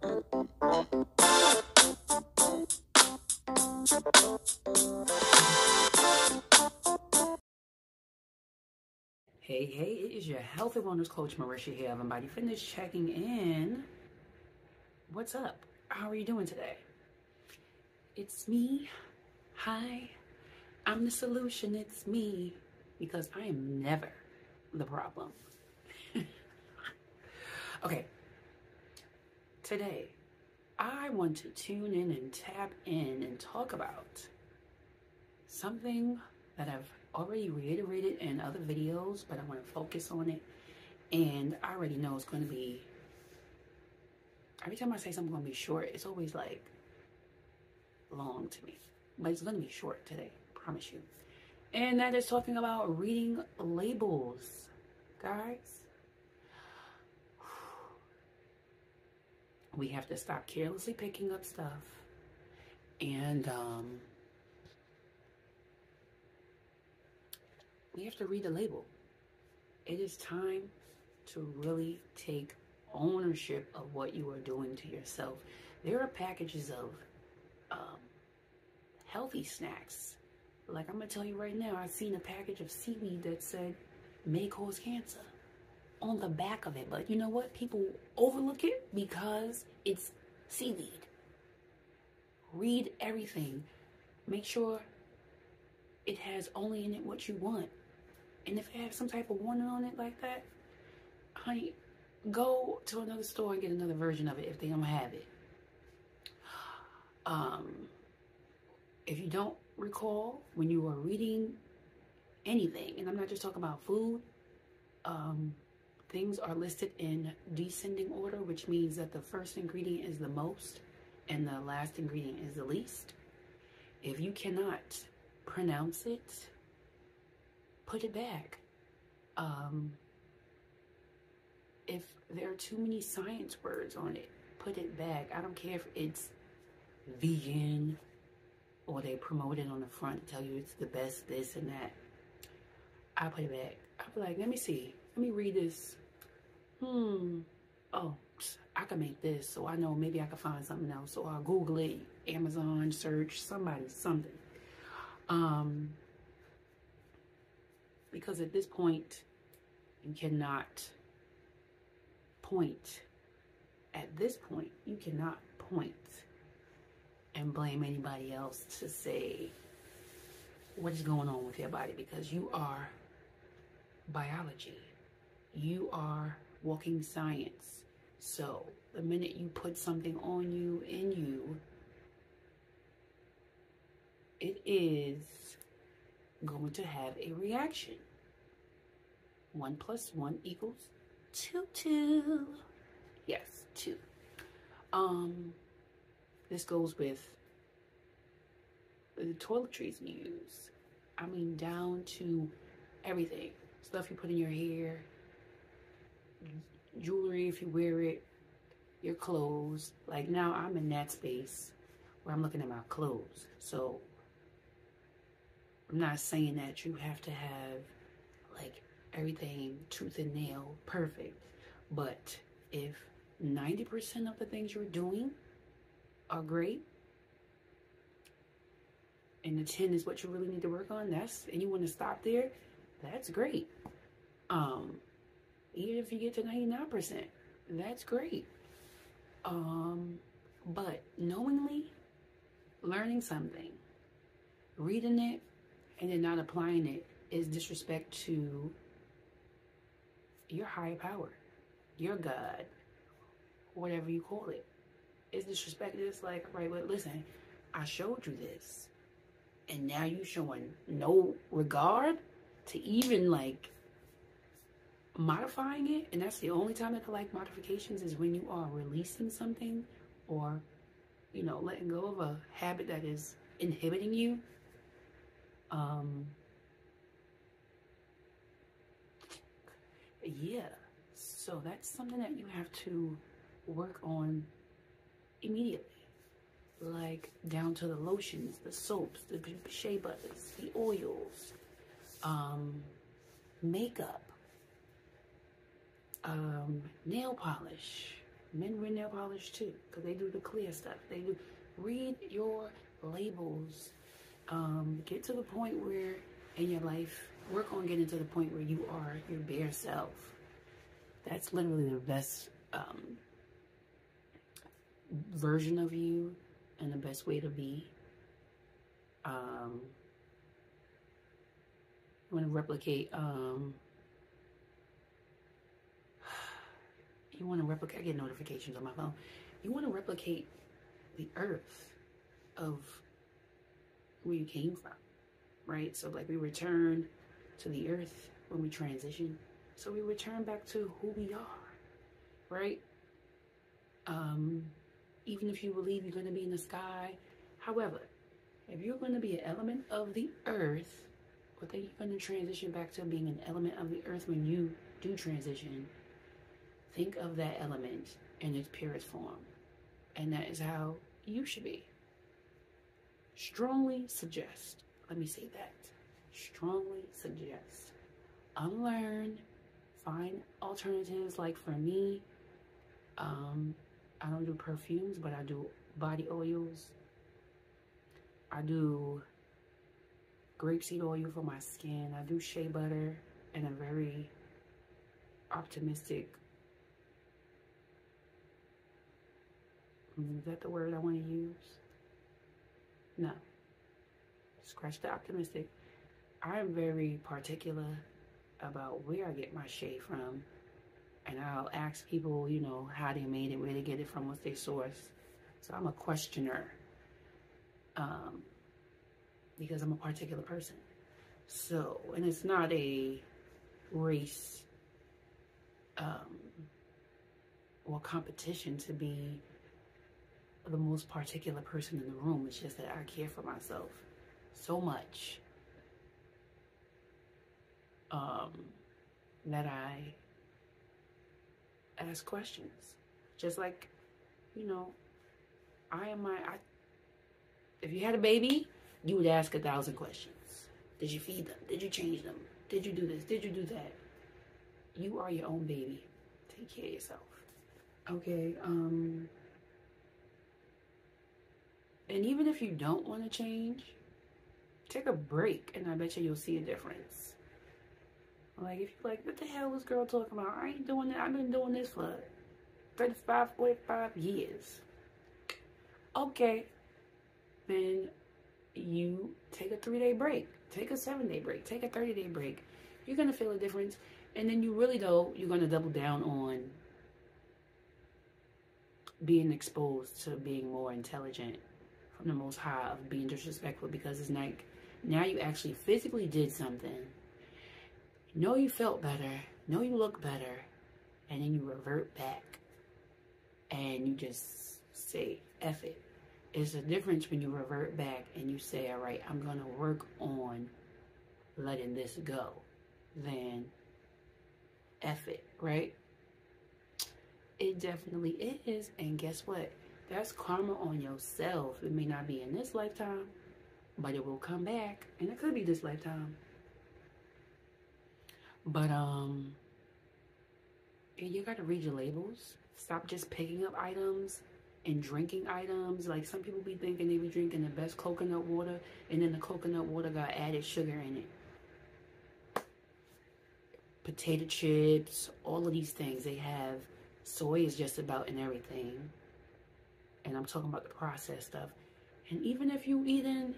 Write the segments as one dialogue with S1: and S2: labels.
S1: Hey, it is your health and wellness coach, Marisha here of MBody Fitness, checking in. What's up? How are you doing today? It's me. Hi. I'm the solution. It's me. Because I am never the problem. Okay. Today, I want to tune in and tap in and talk about something that I've already reiterated in other videos, but I want to focus on it. And I already know it's going to be, every time I say something's going to be short, it's always like long to me. But it's going to be short today, I promise you. And that is talking about reading labels, guys. We have to stop carelessly picking up stuff and we have to read the label. It is time to really take ownership of what you are doing to yourself. There are packages of healthy snacks. Like I'm gonna tell you right now, I've seen a package of seaweed that said may cause cancer on the back of it. But you know what? People overlook it because it's seaweed. Read everything. Make sure it has only in it what you want. And if it has some type of warning on it like that, honey, go to another store and get another version of it if they don't have it. If you don't recall, when you are reading anything, and I'm not just talking about food, things are listed in descending order, which means that the first ingredient is the most and the last ingredient is the least. If you cannot pronounce it, put it back. If there are too many science words on it, put it back. I don't care if it's vegan or they promote it on the front to tell you it's the best this and that. I put it back. I'll be like, let me see. Let me read this. Oh, I can make this, so I know maybe I can find something else. So I'll Google it, Amazon, search, something. Because at this point, you cannot point. At this point, you cannot point and blame anybody else to say what is going on with your body, because you are biology. You are walking science. So the minute you put something on you, in you, it is going to have a reaction. 1 + 1 = 2. Yes, 2. This goes with the toiletries you use. I mean, down to everything. Stuff you put in your hair, jewelry if you wear it, your clothes. Like now I'm in that space where I'm looking at my clothes. So I'm not saying that you have to have like everything tooth and nail perfect. But if 90% of the things you're doing are great and the 10 is what you really need to work on, and you want to stop there, that's great. Even if you get to 99%, that's great. But knowingly learning something, reading it, and then not applying it is disrespect to your higher power, your God, whatever you call it. It's disrespect. It's like, right, but listen, I showed you this, and now you showing no regard to even like modifying it. And that's the only time that I like modifications, is when you are releasing something or, you know, letting go of a habit that is inhibiting you. Yeah, so that's something that you have to work on immediately. Like down to the lotions, the soaps, the shea butters, the oils, makeup, nail polish, Men wear nail polish too, because they do the clear stuff. They do. Read your labels. Get to the point where in your life, work on getting to the point where you are your bare self. That's literally the best version of you and the best way to be. You want to replicate, I get notifications on my phone. You want to replicate the earth of where you came from, right? So like we return to the earth when we transition. So we return back to who we are, right? Even if you believe you're going to be in the sky. However, if you're going to be an element of the earth, or then you're going to transition back to being an element of the earth when you do transition, think of that element in its purest form. And that is how you should be. Strongly suggest, let me say that. Strongly suggest. Unlearn, find alternatives. Like for me, I don't do perfumes, but I do body oils. I do grapeseed oil for my skin. I do shea butter and a very optimistic, is that the word I want to use? No. Scratch the optimistic. I am very particular about where I get my shea from. And I'll ask people, you know, how they made it, where they get it from, what's their source. So I'm a questioner. Because I'm a particular person. So, and it's not a race or competition to be the most particular person in the room. It's just that I care for myself so much that I ask questions. Just like, you know, if you had a baby, you would ask 1,000 questions. Did you feed them? Did you change them? Did you do this? Did you do that? You are your own baby. Take care of yourself. Okay, and even if you don't want to change, take a break and I bet you'll see a difference. Like, if you're like, what the hell was girl talking about? I ain't doing that. I've been doing this for 35, 45 years. Okay, then you take a 3-day break, take a 7-day break, take a 30-day break. You're going to feel a difference. And then you really, though, you're going to double down on being exposed to being more intelligent from the Most High, of being disrespectful, because it's like, now you actually physically did something. Know you felt better, know you look better, and then you revert back. And you just say, F it. It's a difference when you revert back and you say, all right, I'm going to work on letting this go, than F it, right? It definitely is. And guess what? That's karma on yourself. It may not be in this lifetime, but it will come back. And it could be this lifetime. But, you got to read your labels. Stop just picking up items and drinking items. Like, some people be thinking they be drinking the best coconut water, and then the coconut water got added sugar in it. Potato chips, all of these things, they have soy is just about in everything. And I'm talking about the processed stuff. And even if you eating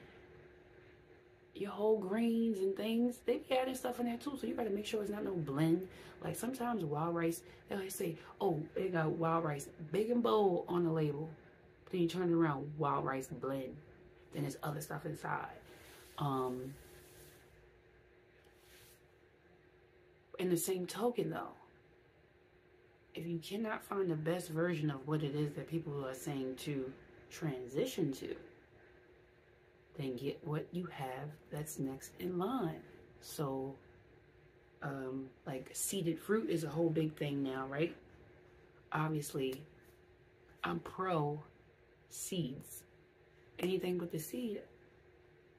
S1: your whole grains and things, they be adding stuff in there too. So you gotta make sure it's not no blend. Like, sometimes wild rice, they always say, oh, they got wild rice big and bold on the label. Then you turn it around, wild rice blend. Then there's other stuff inside. In the same token, though, if you cannot find the best version of what it is that people are saying to transition to, then get what you have that's next in line. So, like, seeded fruit is a whole big thing now, right? Obviously, I'm pro seeds. Anything but the seed,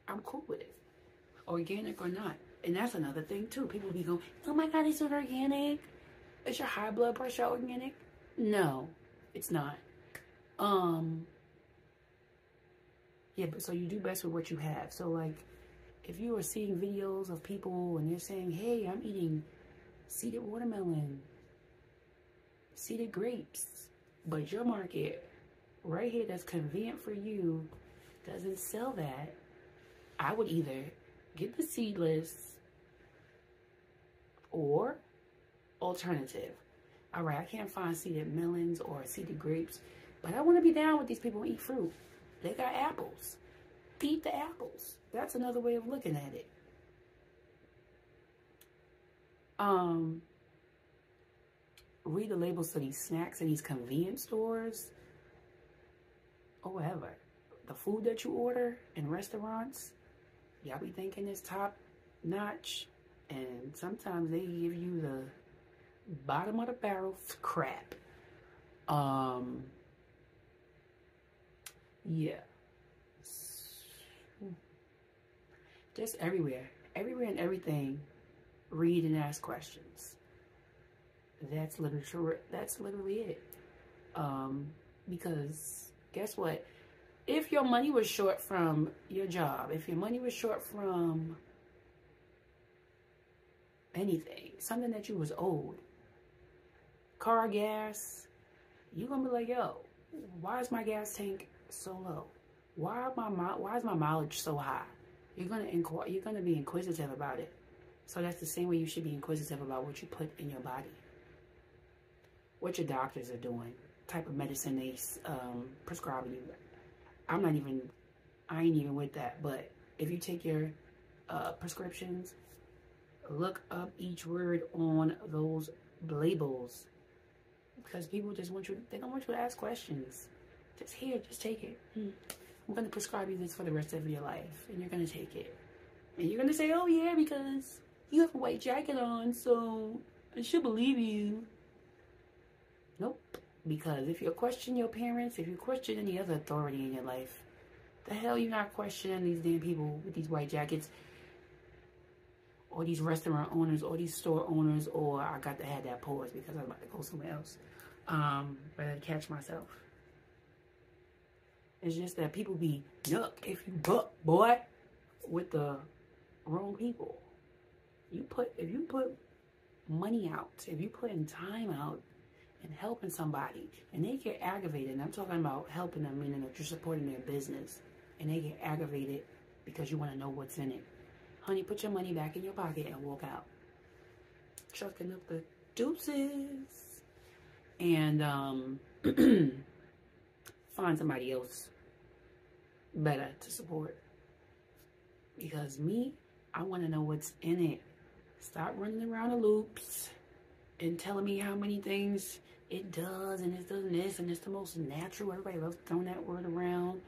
S1: I'm cool with it. Organic or not. And that's another thing, too. People be going, oh my God, it's not organic. Is your high blood pressure organic? No, It's not. Yeah, but so you do best with what you have. So like, if you are seeing videos of people and they're saying, hey, I'm eating seeded watermelon, seeded grapes, but your market right here that's convenient for you doesn't sell that, I would either get the seedless or alternative. All right, I can't find seeded melons or seeded grapes, but I want to be down with these people and eat fruit. They got apples. Eat the apples. That's another way of looking at it. Read the labels to these snacks in these convenience stores or whatever. The food that you order in restaurants, y'all be thinking it's top notch, and sometimes they give you the bottom of the barrel crap. Yeah. Just everywhere and everything, read and ask questions. That's literally it. Because guess what? If your money was short from your job, if your money was short from anything, something that you was owed, car gas, you're gonna be like, yo, why is my gas tank so low? Why is my mileage so high? You're gonna be inquisitive about it. So that's the same way you should be inquisitive about what you put in your body, what your doctors are doing, type of medicine they prescribing you. I ain't even with that. But if you take your prescriptions, look up each word on those labels, because people just they don't want you to ask questions. Just take it. I'm going to prescribe you this for the rest of your life, and you're going to take it. And you're going to say, oh yeah, because you have a white jacket on, so I should believe you. Nope. Because if you question your parents, if you question any other authority in your life, the hell you're not questioning these damn people with these white jackets, or these restaurant owners, or these store owners, or I got to have that pause because I'm about to go somewhere else. But I catch myself. It's just that people be yuck if you buck, boy, with the wrong people. If you put money out, if you put in time out and helping somebody, and they get aggravated, and I'm talking about helping them, meaning that you're supporting their business, and they get aggravated because you want to know what's in it. Honey, put your money back in your pocket and walk out. Chucking up the deuces. And find somebody else better to support. Because me, I want to know what's in it. Stop running around the loops and telling me how many things it does, and it's doing this, and it's the most natural. Everybody loves throwing that word around.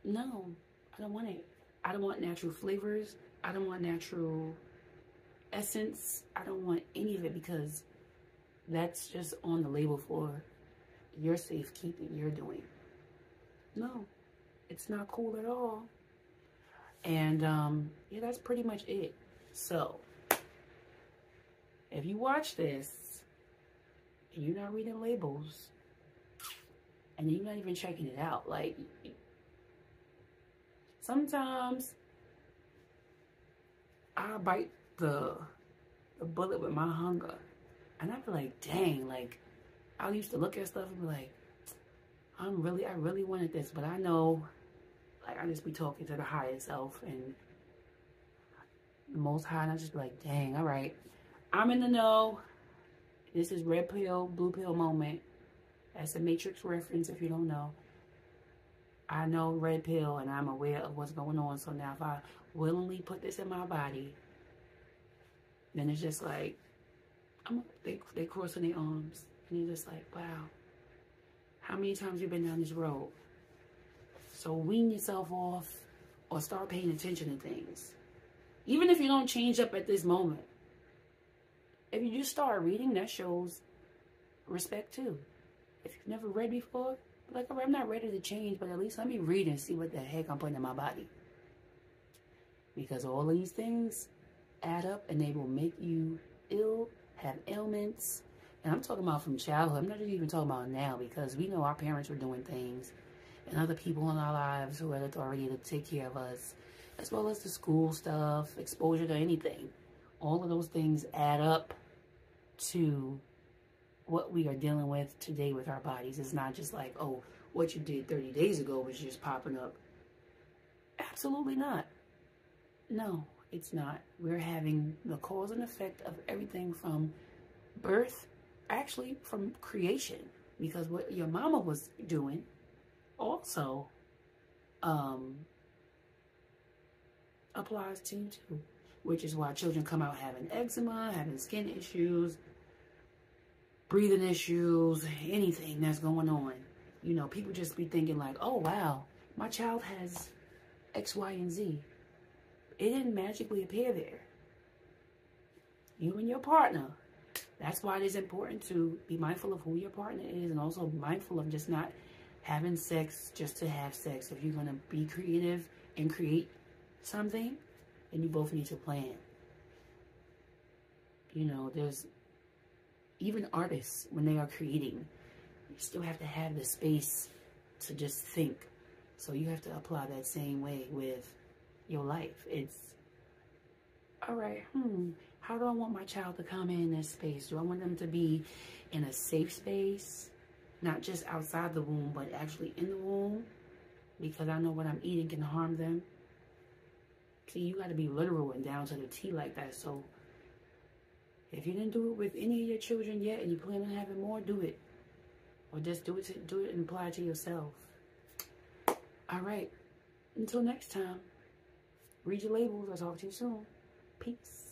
S1: No, I don't want it. I don't want natural flavors. I don't want natural essence. I don't want any of it, because that's just on the label for your safekeeping you're doing. No, it's not cool at all. And yeah, that's pretty much it. So if you watch this and you're not reading labels and you're not even checking it out, like, sometimes I bite the bullet with my hunger, and I feel like, dang, like, I used to look at stuff and be like, I really wanted this, but I know, like, I just be talking to the higher self and the Most High, and I just be like, dang, all right, I'm in the know. This is red pill, blue pill moment. That's a Matrix reference if you don't know. I know red pill, and I'm aware of what's going on. So now if I willingly put this in my body, then it's just like, they crossing their arms. And you're just like, wow, how many times you been down this road? So wean yourself off or start paying attention to things. Even if you don't change up at this moment. If you just start reading, that shows respect too. If you've never read before, like, I'm not ready to change, but at least let me read and see what the heck I'm putting in my body. Because all these things add up, and they will make you ill, have ailments, And I'm talking about from childhood. I'm not even talking about now, because we know our parents were doing things and other people in our lives who had authority to take care of us, as well as the school stuff, exposure to anything. All of those things add up to what we are dealing with today with our bodies. It's not just like, oh, what you did 30 days ago was just popping up. Absolutely not. No, it's not. We're having the cause and effect of everything from birth, actually from creation, because what your mama was doing also applies to you too, which is why children come out having eczema, having skin issues, breathing issues, anything that's going on. You know, people just be thinking like, oh, wow, my child has X, Y, and Z. It didn't magically appear there. You and your partner. That's why it is important to be mindful of who your partner is, and also mindful of just not having sex just to have sex. If you're going to be creative and create something, then you both need to plan. You know, there's even artists, when they are creating, you still have to have the space to just think. So you have to apply that same way with your life. It's, all right, how do I want my child to come in this space? Do I want them to be in a safe space? Not just outside the womb, but actually in the womb? Because I know what I'm eating can harm them. See, you got to be literal and down to the T like that. So if you didn't do it with any of your children yet and you plan on having more, do it. Or just do it and apply it to yourself. All right. Until next time, read your labels. I'll talk to you soon. Peace.